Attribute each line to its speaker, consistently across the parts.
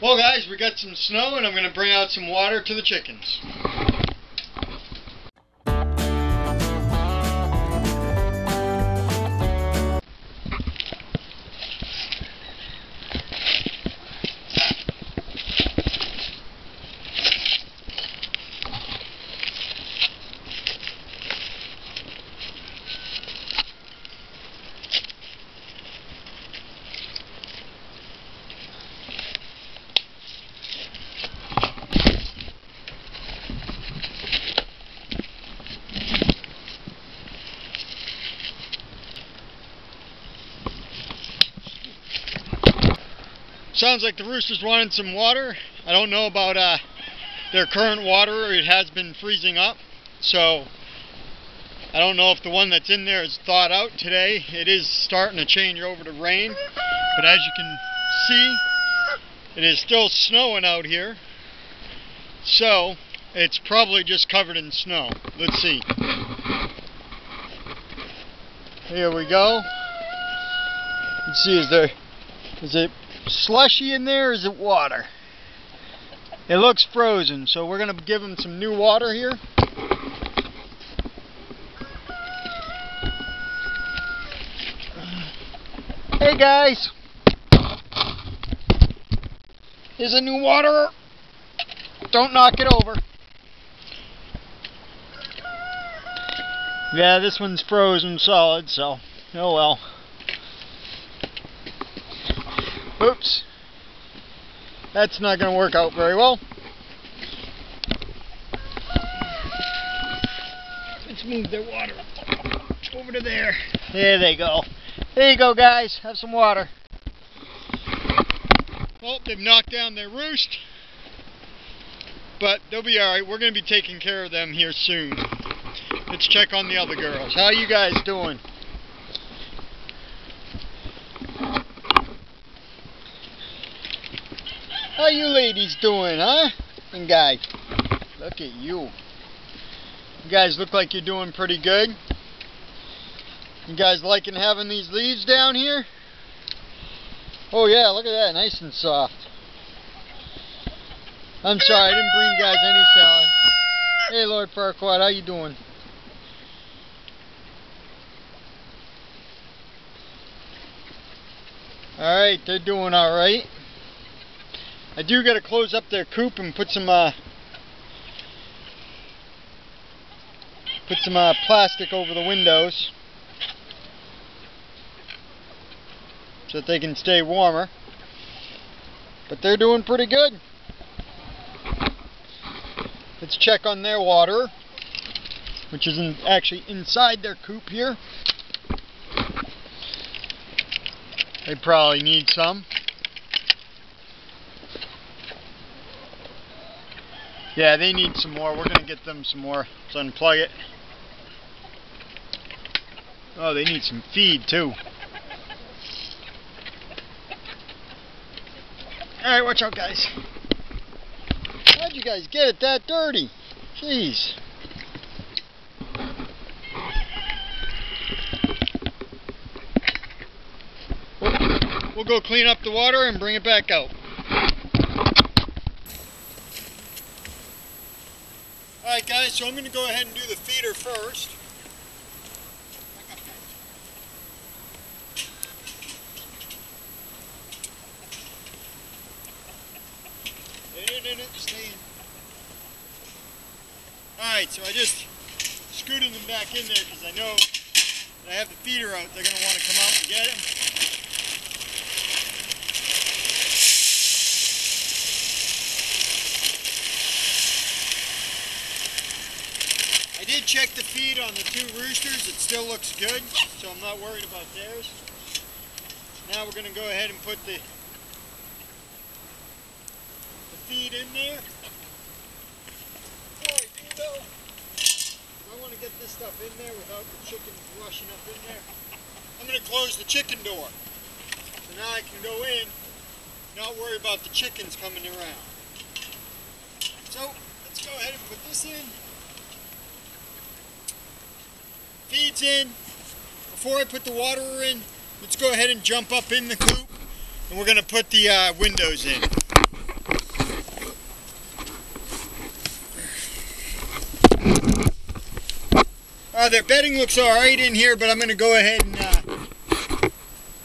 Speaker 1: Well guys, we got some snow and I'm going to bring out some water to the chickens. Sounds like the roosters wanted some water. I don't know about their current water. It has been freezing up, so I don't know if the one that's in there is thawed out today. It is starting to change over to rain, but as you can see, it is still snowing out here, so it's probably just covered in snow. Let's see. Here we go. Let's see, is it slushy in there, or is it water? It looks frozen, so we're going to give them some new water here. Hey guys, here's a new water. Don't knock it over. Yeah, this one's frozen solid, so oh well. Oops, that's not going to work out very well. Let's move their water over to there. There they go. There you go, guys. Have some water. Well, they've knocked down their roost, but they'll be alright. We're going to be taking care of them here soon. Let's check on the other girls. How you guys doing? How you ladies doing, huh? And guys, look at you. You guys look like you're doing pretty good. You guys liking having these leaves down here? Oh yeah, look at that, nice and soft. I'm sorry, I didn't bring you guys any salad. Hey Lord Farquaad, how you doing? Alright, they're doing alright. I do got to close up their coop and put some plastic over the windows so that they can stay warmer. But they're doing pretty good. Let's check on their water, which is actually inside their coop here. They probably need some. Yeah, they need some more. We're going to get them some more. Let's unplug it. Oh, they need some feed too. Alright, watch out guys. How'd you guys get it that dirty? Jeez. We'll go clean up the water and bring it back out. Alright guys, so I'm going to go ahead and do the feeder first. Stay in. Alright, so I just scooted them back in there because I know that I have the feeder out. They're going to want to come out and get him. I did check the feed on the two roosters. It still looks good, so I'm not worried about theirs. Now we're going to go ahead and put the feed in there. Before I do though, I want to get this stuff in there without the chickens rushing up in there. I'm going to close the chicken door. So now I can go in, not worry about the chickens coming around. So let's go ahead and put this in. Feeds in. Before I put the water in, let's go ahead and jump up in the coop, and we're going to put the windows in. Their bedding looks alright in here, but I'm going to go ahead and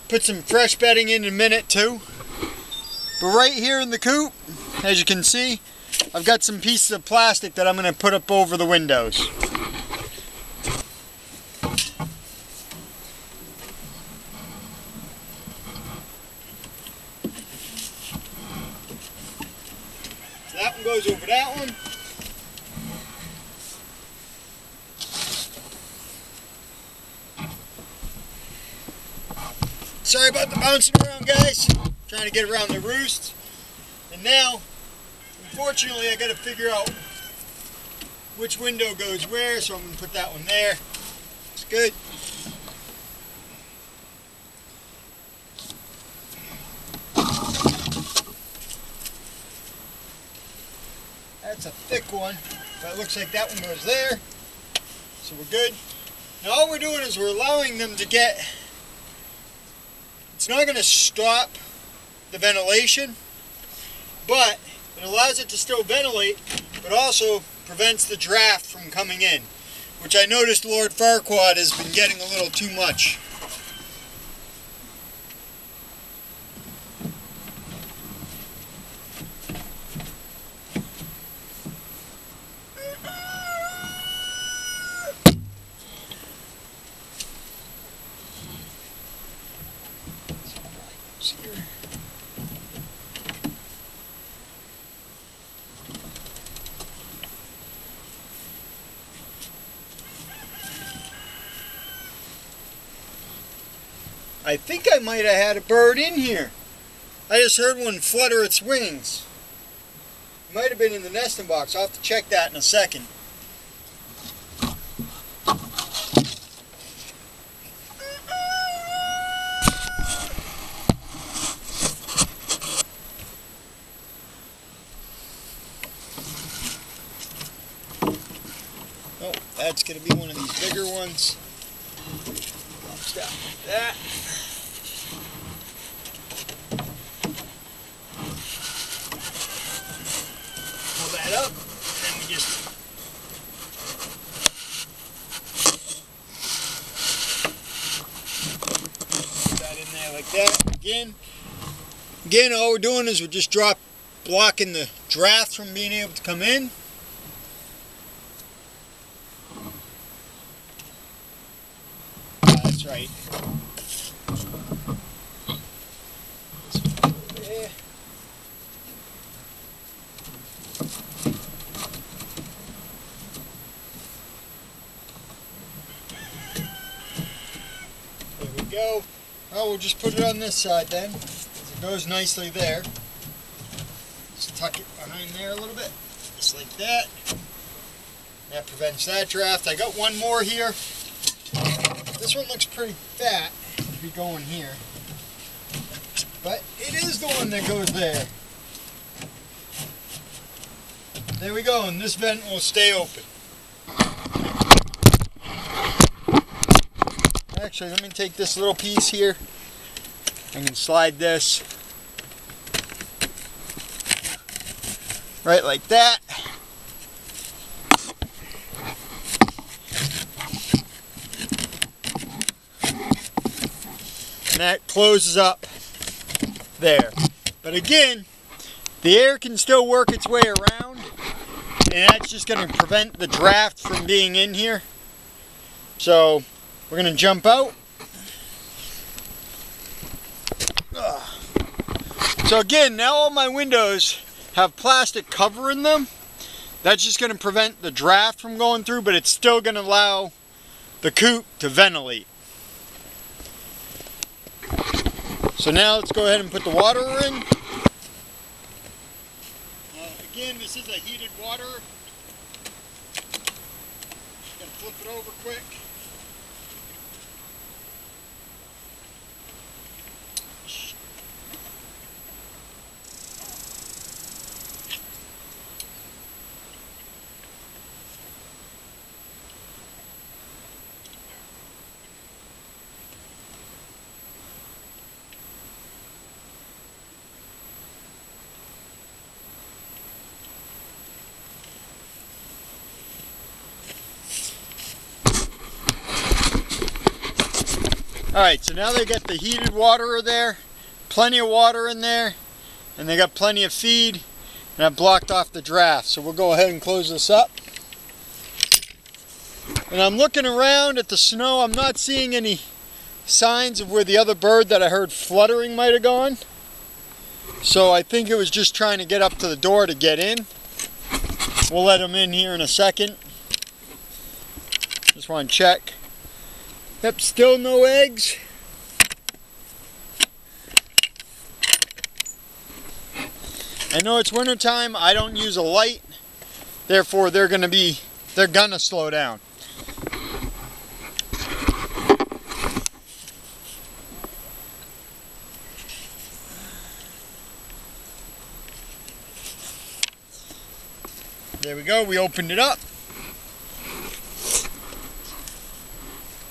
Speaker 1: put some fresh bedding in a minute too. But right here in the coop, as you can see, I've got some pieces of plastic that I'm going to put up over the windows. So that one goes over that one. Sorry about the bouncing around, guys. Trying to get around the roost. And now, unfortunately, I got to figure out which window goes where, so I'm going to put that one there. It's good. That's a thick one, but it looks like that one goes there. So we're good. Now all we're doing is we're allowing them to get... It's not going to stop the ventilation, but it allows it to still ventilate, but also prevents the draft from coming in, which I noticed Lord Farquaad has been getting a little too much. Here. I think I might have had a bird in here. I just heard one flutter its wings. It might have been in the nesting box. I'll have to check that in a second. Oh, that's going to be one of these bigger ones. Drops down like that. Pull that up, and then we just put that in there like that. Again, all we're doing is we're just blocking the draft from being able to come in. That's right. There. There we go. Oh, we'll just put it on this side then. It goes nicely there. Just tuck it behind there a little bit, just like that. That prevents that draft. I got one more here. This one looks pretty fat to be going here, but it is the one that goes there. There we go, and this vent will stay open. Actually, let me take this little piece here. I can slide this right like that. And that closes up there. But again, the air can still work its way around, and that's just going to prevent the draft from being in here. So we're going to jump out. So again, now all my windows have plastic covering them. That's just going to prevent the draft from going through, but it's still going to allow the coop to ventilate. So now let's go ahead and put the water in. Again, this is a heated water. Gonna flip it over quick. Alright, so now they got the heated water there, plenty of water in there, and they got plenty of feed, and I've blocked off the draft. So we'll go ahead and close this up. And I'm looking around at the snow. I'm not seeing any signs of where the other bird that I heard fluttering might have gone. So I think it was just trying to get up to the door to get in. We'll let him in here in a second. Just want to check. Yep, still no eggs. I know it's winter time. I don't use a light. Therefore, they're gonna slow down. There we go. We opened it up.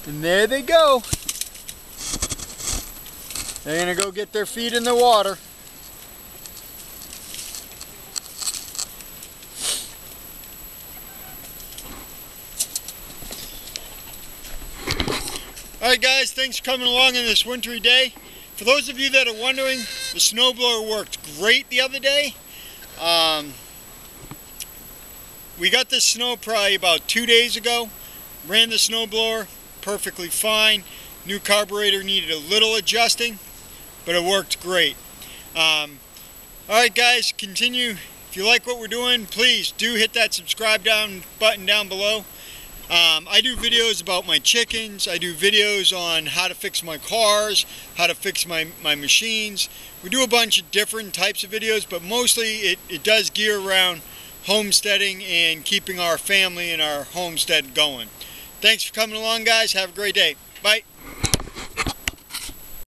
Speaker 1: And there they go. They're going to go get their feet in the water. Alright guys, thanks for coming along on this wintry day. For those of you that are wondering, the snowblower worked great the other day. We got this snow probably about 2 days ago. Ran the snowblower perfectly fine. New carburetor needed a little adjusting, but it worked great. Alright guys, continue. If you like what we're doing, please do hit that subscribe button down below. I do videos about my chickens. I do videos on how to fix my cars, how to fix my machines. We do a bunch of different types of videos, but mostly it does gear around homesteading and keeping our family and our homestead going. Thanks for coming along, guys. Have a great day. Bye.